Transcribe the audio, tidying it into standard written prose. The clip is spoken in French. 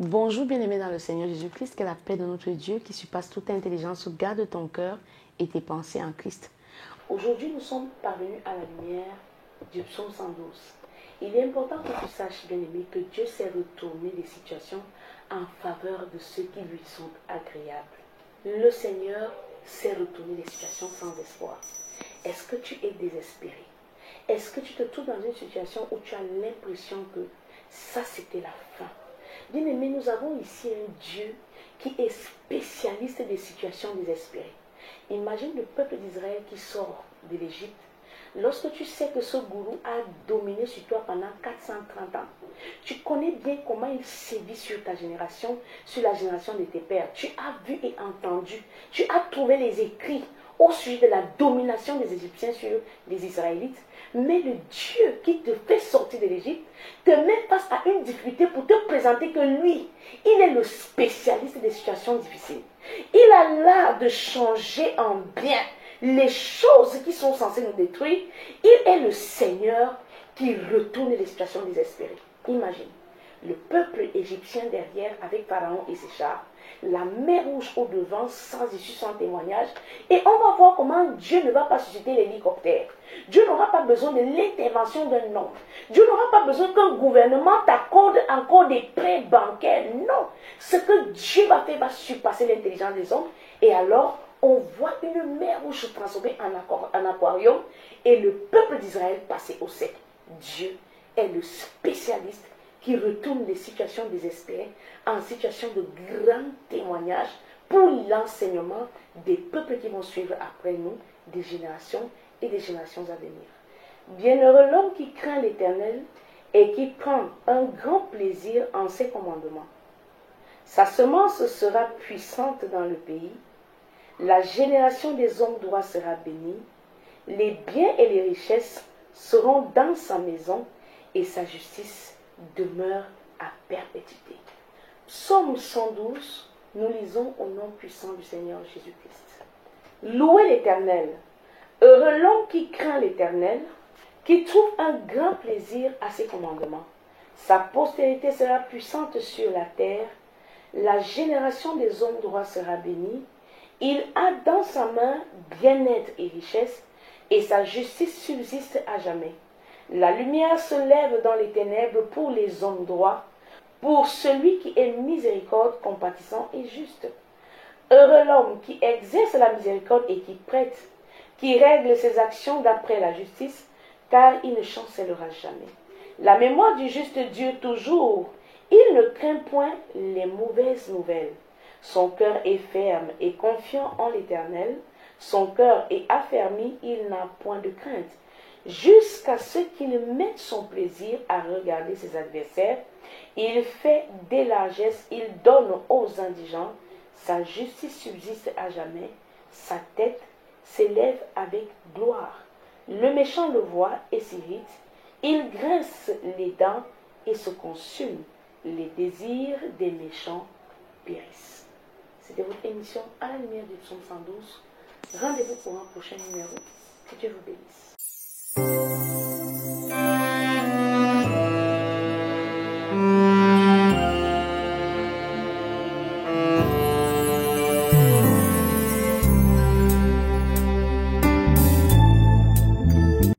Bonjour bien-aimé dans le Seigneur Jésus-Christ, que la paix de notre Dieu qui surpasse toute intelligence garde ton cœur et tes pensées en Christ. Aujourd'hui, nous sommes parvenus à la lumière du psaume 112. Il est important que tu saches, bien-aimé, que Dieu sait retourner les situations en faveur de ceux qui lui sont agréables. Le Seigneur sait retourner les situations sans espoir. Est-ce que tu es désespéré? Est-ce que tu te trouves dans une situation où tu as l'impression que ça c'était la fin? Bien-aimé, nous avons ici un Dieu qui est spécialiste des situations désespérées. Imagine le peuple d'Israël qui sort de l'Égypte. Lorsque tu sais que ce gourou a dominé sur toi pendant 430 ans, tu connais bien comment il sévit sur ta génération, sur la génération de tes pères. Tu as vu et entendu, tu as trouvé les écrits au sujet de la domination des Égyptiens sur les Israélites. Mais le Dieu qui te fait sortir de l'Égypte te met face à une difficulté pour te présenter que lui, il est le spécialiste des situations difficiles. Il a l'art de changer en bien les choses qui sont censées nous détruire. Il est le Seigneur qui retourne les situations désespérées. Imagine, le peuple égyptien derrière avec Pharaon et ses chars, la mer rouge au devant sans issue, sans témoignage. Et on va voir comment Dieu ne va pas susciter l'hélicoptère. Dieu n'aura pas besoin de l'intervention d'un homme. Dieu n'aura pas besoin qu'un gouvernement t'accorde encore des prêts bancaires. Non. Ce que Dieu va faire va surpasser l'intelligence des hommes. Et alors, on voit une mer rouge se transformer en aquarium et le peuple d'Israël passer au sec. Dieu est le spécialiste qui retourne les situations désespérées en situation de grand témoignage pour l'enseignement des peuples qui vont suivre après nous, des générations et des générations à venir. Bienheureux l'homme qui craint l'Éternel et qui prend un grand plaisir en ses commandements. Sa semence sera puissante dans le pays, la génération des hommes droits sera bénie, les biens et les richesses seront dans sa maison et sa justice demeure à perpétuité. Psaume 112, nous lisons au nom puissant du Seigneur Jésus-Christ. Louez l'Éternel. Heureux l'homme qui craint l'Éternel, qui trouve un grand plaisir à ses commandements. Sa postérité sera puissante sur la terre. La génération des hommes droits sera bénie. Il a dans sa main bien-être et richesse, et sa justice subsiste à jamais. La lumière se lève dans les ténèbres pour les hommes droits, pour celui qui est miséricorde, compatissant et juste. Heureux l'homme qui exerce la miséricorde et qui prête, qui règle ses actions d'après la justice, car il ne chancellera jamais. La mémoire du juste Dieu toujours, il ne craint point les mauvaises nouvelles. Son cœur est ferme et confiant en l'Éternel, son cœur est affermi, il n'a point de crainte. Jusqu'à ce qu'il mette son plaisir à regarder ses adversaires, il fait des largesses, il donne aux indigents, sa justice subsiste à jamais, sa tête s'élève avec gloire. Le méchant le voit et s'irrite, il grince les dents et se consume. Les désirs des méchants périssent. C'était votre émission à la lumière du psaume 112. Rendez-vous pour un prochain numéro. Que Dieu vous bénisse.